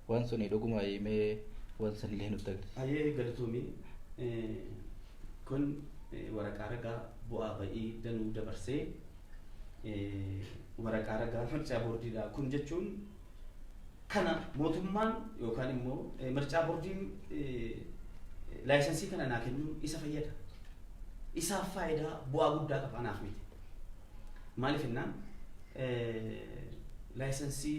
waan suni dhuguma himee waan san illee nutti agarsiisa. Ayee galatoomii kun waraqaa ragaa bu'aa ba'ii danuu dabarsee waraqaa ragaa mircaa boordiidha. Kun jechuun kana mootummaan yookaan immoo mircaa boordiin laayisensii kana naa kennuun isa fayyada. Isaaf faayidaa bu'aa guddaa qaba anaaf miti. Maaliif jennaan laayisensii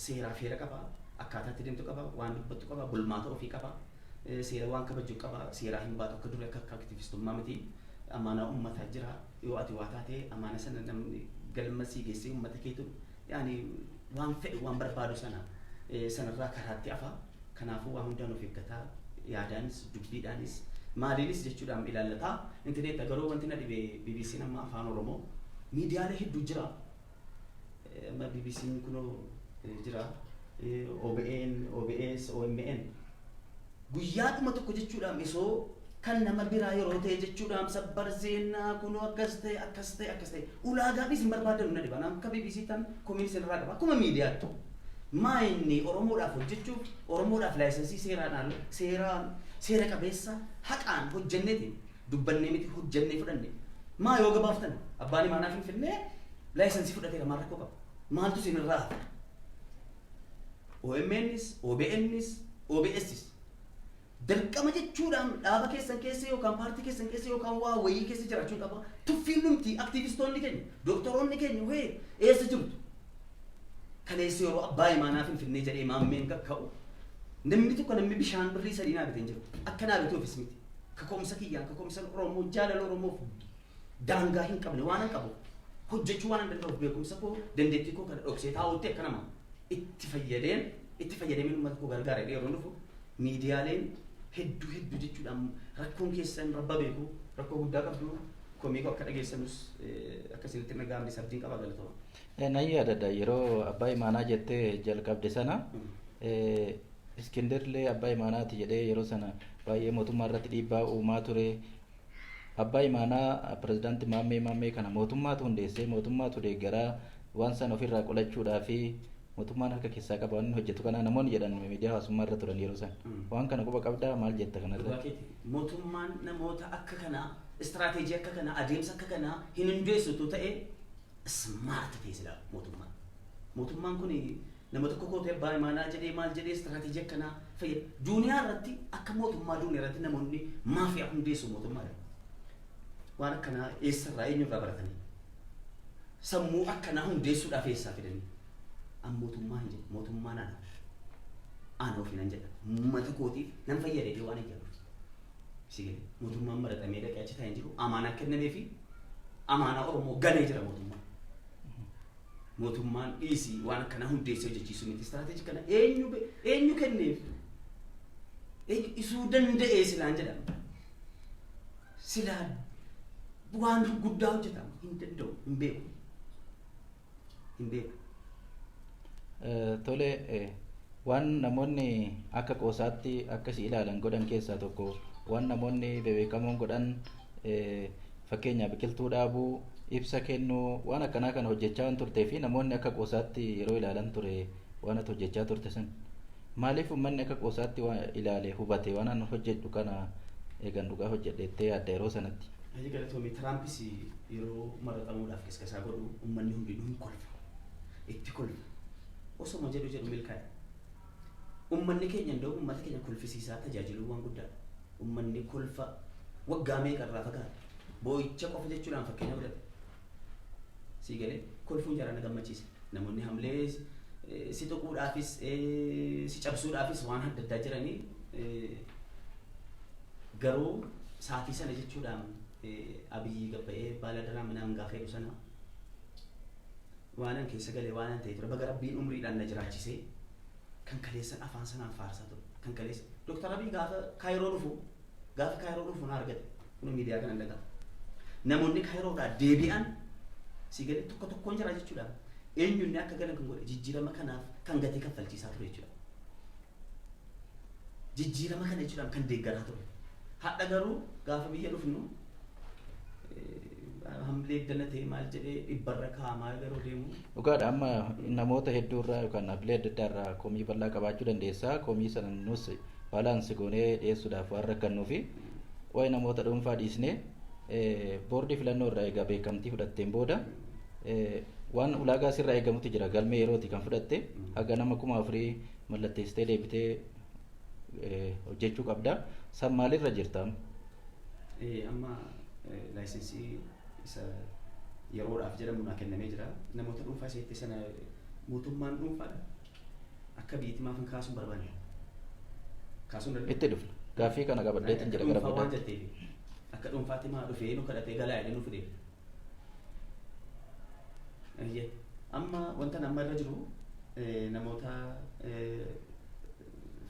seeraa feera qaba, akkaataa itti deemtu qaba, waan dubbattu qaba, bulmaata ofii qaba, seera waan kabajuu qaba, seeraa hin baatu akka durii akka aktivistummaa miti. Amaanaa uummataa jira. Yoo ati waa taatee amaana sana namni galmasii geessee uummata keetu yaani waan fedhu waan barbaadu sanarraa karaatti afa. Kanaafuu waan hundaan of eeggataa yaadaanis dubbiidhaanis maaliinis jechuudhaan ilaallataa. Intarneet garuu wanti na dhibee BBC'n amma afaan Oromoo miidiyaalee hedduu jira. Amma BBC'n kunoo jira, OBN, OBS, OMN guyyaadhuma tokko jechuudhaan isoo kan nama biraa yeroo ta'e jechuudhaan sabbar zeenaa kunoo akkas ta'e ulaagaanis hin barbaadamu na dhiba. Akka BBC tan komiinis irraa qaba akkuma miidiyaatti. Maa inni Oromoodhaaf hojjechuuf Oromoodhaaf laayisensii seera qabeessa haqaan hojjenneeti dubbannee miti hojjennee fudhanne. Maa yoo gabaaftan abbaan imaanaa Finfinnee laayisensii fudhatee lamaan rakkoo qaba. Maaltu isin irraa hafa? OMNs, OBNs, OBSs dirqama jechuudhaan dhaaba keessan keessa yookaan paartii keessan keessa yookaan waa wayii keessa jiraachuu qaba. Tuffiin dhumti aktivistoonni keenya, doktoroonni keenya wayii eessa jirtu? Kaleessa yeroo abbaa imaanaa Finfinnee jedhee maammeen kakka'u namni tokko namni bishaan birrii sadii naa bitee hin jiru. Akka naa bitee ofis miti. Kaka'umsa kiyyaan kaka'umsa Oromoo jaalala Oromoof daangaa hin qabne waan hin qabu. Hojjechuu waan hin danda'uuf beekumsa koo dandeettii koo kana dhoksee taa'utti akka nama itti fayyadameen uummata koo gargaara yeroo dhufu miidiyaaleen hedduu jechuudhaan rakkoon keessan rabba beeku rakkoo guddaa qabdu komii koo akka dhageessanus akkasinitti nagaamne sabdiin qaba galatama. Nan yaadadha yeroo abbaa imaanaa jettee jalqabde sana Iskindirlee abbaa imaanaati jedhee yeroo sana baay'ee mootummaa irratti dhiibbaa uumaa ture. Abbaa imaanaa pirezidaantii maammee kana mootummaatu hundeessee mootummaatu deeggaraa waan sana ofirraa qolachuudhaa fi mootummaan harka keessaa qaba waan hojjetu kana namoonni jedhan miidiyaa hawaasummaa irra turan yeroo sana. Waan kana quba qabdaa maal jetta kanarratti? Mootummaan namoota akka kanaa istiraatiijii akka kanaa adeemsa akka kanaa hin hundeessitu ta'ee smaart ta'e sila mootummaan. Mootummaan kun nama tokko kootee abbaa imaanaa jedhee maal jedhee istiraatiijii akkanaa fayyada. Duuniyaa irratti akka mootummaa duuniyaa irratti namoonni maafiyaa hundeessu mootummaa jedhama. Waan akkanaa eessarraa eenyurraa baratanii sammuu akkanaa hundeessuudhaaf eessaa fidanii an mootummaa hin jedhu mootummaan ana ofii nan jedha uummata kootiif nan fayyadee waan hin jedhu sigale mootummaan maratamee dhaqee achi taa'ee jiru amaanaa kennamee fi amaanaa Oromoo ganee jira mootummaan dhiisii waan akkanaa hundeessee hojjechiisuu miti istiraatiijii kana eenyu kenneef isuu danda'ee silaan jedhama silaan waan guddaa hojjetama hin danda'u hin beeku. Tole waan namoonni akka qoosaatti akkasii ilaalan godhan keessaa tokko waan namoonni beekamoon godhan fakkeenyaaf biqiltuu dhaabuu ibsa kennuu waan akkanaa kana hojjechaa waan turtee fi namoonni akka qoosaatti yeroo ilaalan ture waan ati hojjechaa turte san maaliif uummanni akka qoosaatti waan ilaale hubate waan an hojjedhu kana eegan dhugaa hojjedheettee yaadda yeroo sanatti? Hajji galatoomii Tiraampis yeroo maratamuudhaaf qisqasaa godhu uummanni hundinuu hin kolfa. Itti kolfa. Osoma jedhu milkaa'e. Uummanni keenya iddoo uummata keenya kolfisiisaa tajaajiluu waan guddaadha. Uummanni kolfa waggaa meeqarraa fagaata. Boo'icha qofa jechuudhaan fakkeenya godhate. Sii galee kolfuun jaraa na gammachiisa. Namoonni hamlee si tuquudhaafis si cabsuudhaafis waan adda addaa jiranii garuu saatii sana jechuudhaan Abiyyi gabba'ee baala daraa minaan gaafa jedhu sana waanan keessa galee waanan ta'e ture baga Rabbiin umriidhaan na jiraachisee kan kaleessan afaan sanaan faarsaa ture kan kaleessa Dr. Abiy gaafa Kaayiroo dhufu na argate kun miidiyaa kana dhagaa namoonni Kaayiroodhaa deebi'an si galee tokkoon jira jechuudha eenyuun akka galan kan godhe jijjiirama kanaaf kan gatii kaffalchiisaa ture jechuudha jijjiirama kana jechuudhaan kan deeggaraa ture hadha garuu gaafa biyya dhufnu hamlee danatee maal jedhee dhibbarra kaa'amaa garuu deemu. Dhugaadha amma namoota hedduurraa yookaan dhaabbilee adda addaarraa komii bal'aa qabaachuu dandeessaa. Komii sana nus baalaansi goonee dhiyeessuudhaaf waan rakkannuufi waa'ee namoota dhuunfaa dhiisnee boordii filannoo irraa egaa beekamtii fudhatteen booda waan ulaagaa sirraa eegamutti jira. Galmee yerooti kan fudhatte haga nama 4,000 mallatteessitee deebitee hojjechuu qabda. San maalirra jirta? Amma laayisensii isa yeroodhaaf jedhamu naa kennamee jira. Namoota dhuunfaa seetti sana mootummaan dhuunfaadha. Akka biyyitti maaf hin kaasuun barbaanne? Kaasuun danda'u. Itti dhufna. Gaaffii kana qabadheetiin jira gara dhuunfaa waan jetteef akka dhuunfaatti maa dhufee nu kadhatee galaa jedhee nu fide. Amma wanta amma irra jiru namoota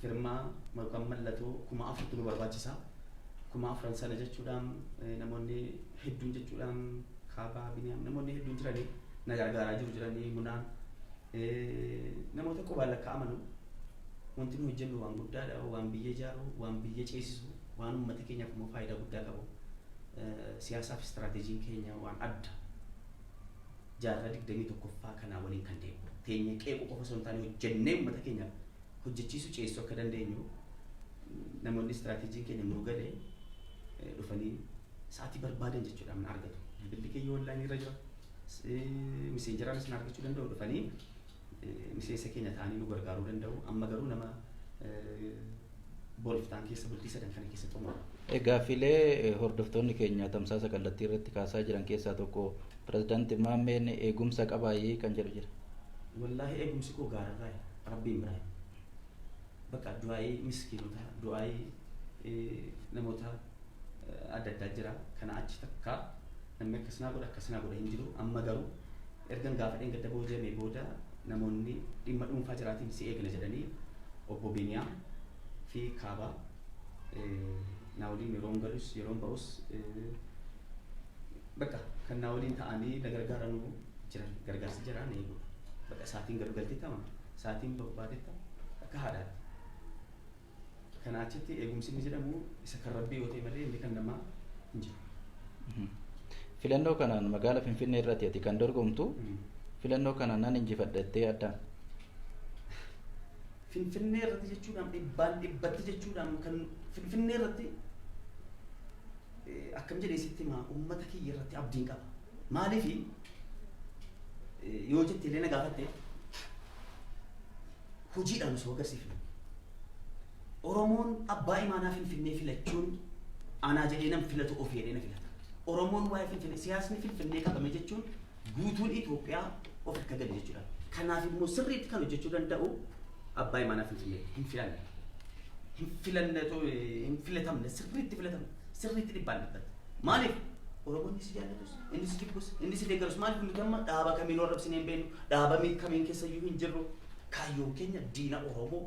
firmaa yookaan mallattoo 4,000 nu barbaachisa. 4,000 sana jechuudhaan namoonni hedduun jechuudhaan kaabaa biniyaam namoonni hedduun jiranii na gargaaraa jiranii munaan namoota qubaan lakkaa'amanu wanti nu hojjennu waan guddaadha. Waan biyya ijaaru, waan biyya ceesisu, waan uummata keenyaaf immoo faayidaa guddaa qabu. Siyaasaa fi istiraateejiin keenya waan adda. Jaarraa 21ffaa kanaa waliin kan deemu. Teenya qeequu qofa osoo hin taane hojjennee uummata keenyaaf hojjechiisu ceesisuu akka dandeenyu namoonni istiraateejiin keenya nuu galee dhufanii sa'aatii barbaadan jechuudhaan na argatu. Bilbilli keenya onlaayinii irra jira. Miseenjaraanis na argachuu danda'u dhufanii miseensa keenya ta'anii nu gargaaruu danda'u. Amma garuu nama booliftaan keessa bultii 3 kana keessa xumura. Gaaffilee hordoftoonni keenya tamsaasa kallattii irratti kaasaa jiran keessaa tokko pirezidaantii Maammeen eegumsa qabaayee kan jedhu jira. Wallaahi eegumsi koo gaararraa rabbiin biraa. Bakka du'aayii miskiinota, du'aayii namoota adda addaa jira. Kana achi takka namni akkasina godha hin jiru. Amma garuu ergan gaafadheen gadda boojamee booda namoonni dhimma dhuunfaa jiraatiin si eegna jedhanii obbo Biniyaam fi Kaabaa na waliin yeroon galus yeroon ba'us bakka kan na waliin ta'anii na gargaaran jiran gargaarsi jiraan eegu. Bakka sa'aatiin gargaltee tama sa'aatiin barbaadeetta akka haadhaatti. Kana achitti eegumsi inni jedhamu isa kan rabbii yoo ta'e malee inni kan namaa hin jiru. Filannoo kanaan magaalaa Finfinnee irratti ati kan dorgomtu filannoo kanaan nan injifadhattee addaan. Finfinnee irratti jechuudhaan dhibbatti jechuudhaan kan Finfinnee irratti akkam jedhee sitti maa uummata kiyya irratti abdiin qaba. Maaliif yoo jettee illee na gaafatte hojiidhaan osoo agarsiifne. Oromoon abbaa imaanaa Finfinnee filachuun anaa jedhee nam filatu ofii jedhee na filata. Oromoon waa'ee Finfinnee siyaasni Finfinnee qabame jechuun guutuun Itoophiyaa of harka gadi jechuudha. Kanaaf immoo sirriitti kan hojjechuu danda'u abbaa imaanaa Finfinnee hin filanne. Hin filatamne sirriitti filatamne sirriitti dhibbaan dhibbata. Maaliif? Oromoon si jaallatus, inni si jibbus, inni si deeggarus maaliif nuti amma dhaaba kamiin warrabsinee hin beeknu, dhaaba kamiin keessa iyyuu hin jirru. Kaayyoon keenya diina Oromoo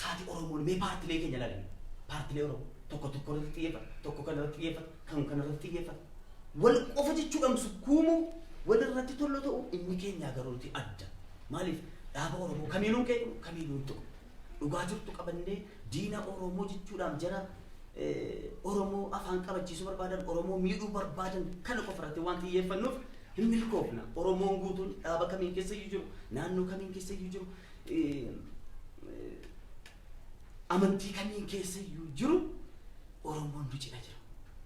sa'aatii Oromoon mee paartilee keenya ilaalanii paartilee Oromoo tokko irratti xiyyeeffata, tokko kana irratti xiyyeeffata, kan kana irratti xiyyeeffata. Wal qofa jechuudhaan sukkuumuu wal irratti tollo ta'u inni keenya garuuti adda. Maaliif dhaaba Oromoo kamiinuu keeku kamiinuu ta'u dhugaa jirtu qabannee diina Oromoo jechuudhaan jara Oromoo afaan qabachiisuu barbaadan Oromoo miidhuu barbaadan kana qofa irratti waan xiyyeeffannuuf hin milkoofna. Oromoon guutuun dhaaba kamiin keessa iyyuu jiru naannoo kamiin keessa iyyuu jiru amantii kamiin keessa iyyuu jiru Oromoon nu cina jira.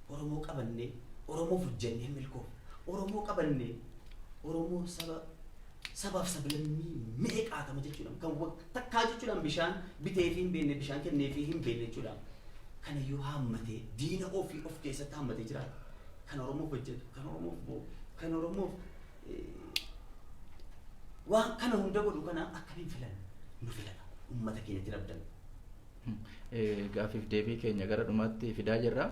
Oromoo qabannee Oromoo hojjennee hin milkoofna. Oromoo qabannee Oromoo sabaaf sablammii meeqaatama jechuudhaan kan takkaa jechuudhaan bishaan bitee fi hin beekne bishaan kennee fi hin beekne jechuudhaan kana yoo haammatee diina ofii of keessatti haammatee jiraata. Kan Oromoof hojjetu, kan Oromoof boo'u, kan Oromoof waan kana hunda godhu kana akkamiin filan nu filata uummata keenyatti rabdan. Gaaffiif deebii keenya gara dhumaatti fidaa jirra.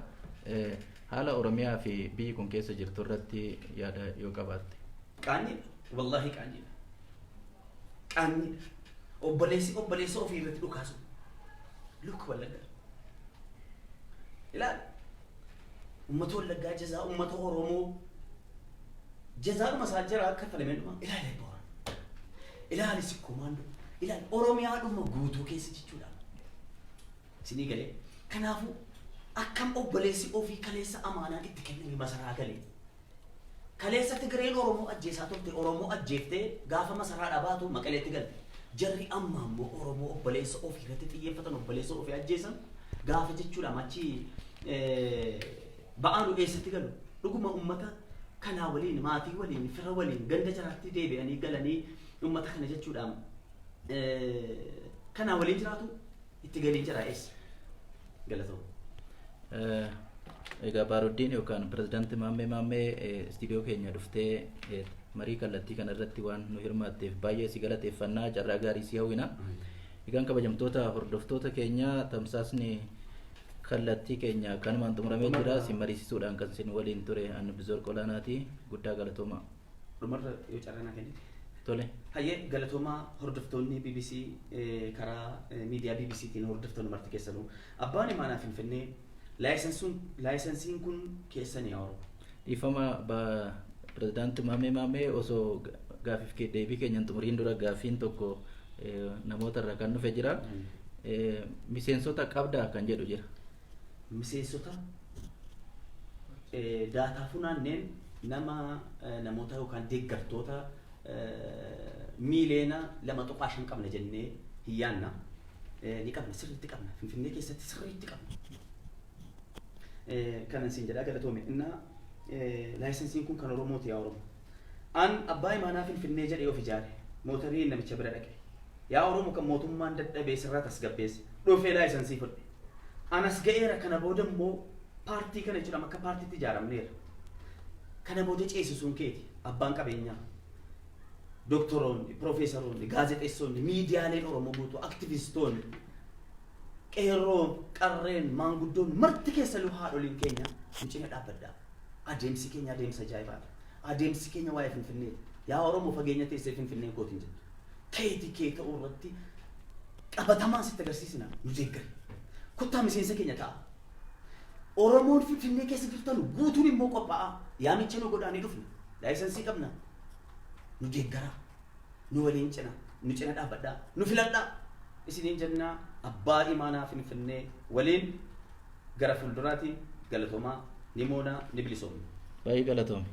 Haala Oromiyaa fi biyyi kun keessa jirtu irratti yaada yoo qabaatte. Qaanyiidha. Wallaahi qaanyiidha. Qaanyiidha. Obboleessa ofii irratti dhukaasu. Lukka Wallaggaa. Ilaali. Uummata Wallaggaa jazaa uummata Oromoo jazaadhuma isaa jira akka falameenuma ilaali boora. Ilaali sikkumaandoo. Ilaali Oromiyaadhuma guutuu keessa jechuudha. Sinii galee. Kanaafuu akkam obboleessi ofii kaleessa amaanaan itti kenname masaraa galee. Kaleessa Tigreen Oromoo ajjeesaa turte Oromoo ajjeeftee gaafa masaraa dhabaatu Maqaleetti galte. Jarri amma ammoo Oromoo obboleessa ofii irratti xiyyeeffatan obboleessa ofii ajjeesan gaafa jechuudha machi ba'aanu eessatti galu. Dhuguma ummata kanaa waliin maatii waliin fira waliin ganda jaraatti deebi'anii galanii ummata kana jechuudha kanaa waliin jiraatu itti galiin jira eessa galatoo. Egaa Baaruddiin yookaan pirezidaantii Maammee istiidiyoo keenya dhuftee marii kallattii kana irratti waan nu hirmaatteef baay'ee si galateeffannaa carraa gaarii si hawwina. Egaan kabajamtoota hordoftoota keenya tamsaasni kallattii keenya kanumaan xumuramee jira si mariisisuudhaan kan isin waliin ture Annu Bizoor Qolaanaati guddaa galatooma. Dhumarra yoo carraa kennite. Tole. Hayyee galatooma hordoftoonni BBC karaa miidiyaa BBCtiin hordoftoonni marti keessanuu abbaan imaanaa Finfinnee laayisensiin kun keessanii yaa Oromoo. Dhiifama pirezidaantii Maammee osoo gaafiif deebii keenyan xumuriin dura gaafiin tokko namoota irraa kan dhufe jira. Miseensota qabdaa kan jedhu jira. Miseensota daataa funaanneen namoota yookaan deeggartoota miiliyoona 2.5 qabna jennee hiyyaanna. Ni qabna sirriitti qabna Finfinnee keessatti sirriitti qabna. Kanan siin jedhaa galatoome innaa laayisensiin kun kan Oromooti yaa Oromoo. An abbaa imaanaa Finfinnee jedhee of ijaare mootarii namicha bira dhaqe. Yaa Oromoo kan mootummaan dadhabee sirraa tasgabbeesse dhufee laayisensii fudhe. Anas ga'eera kana booda immoo paartii kana jechuudha akka paartiitti ijaaramneera. Kana booda ceesisuun keeti abbaan qabeenyaa. Doktoroonni, piroofeesaroonni, gaazexeessonni, miidiyaaleen Oromoo guutuu, aktivistoonni, qeerroon, qarreen, maanguddoon marti keessa luu haadholiin keenya nu cina dhaabbadhaa. Adeemsi keenya adeemsa ajaa'ibaadha. Adeemsi keenya waa'ee Finfinnee. Yaa Oromoo fageenya teessee Finfinnee kootiin jedhu. Keeti kee ta'uu irratti qabatamaan sitti agarsiisina nu deeggare. Kottaa miseensa keenya ta'a. Oromoon Finfinnee keessa jirtan guutuun immoo qophaa'aa. Yaamicha nu godhaanii dhufna. Laayisensii qabna. Nu deeggara. Nu waliin cina. Nu cina dhaabbadhaa. Nu filadhaa. Isiniin jennaa abbaa imaanaa Finfinnee waliin gara fuulduraatti galatoomaa ni moonaa ni bilisoomna. Baay'ee galatoome.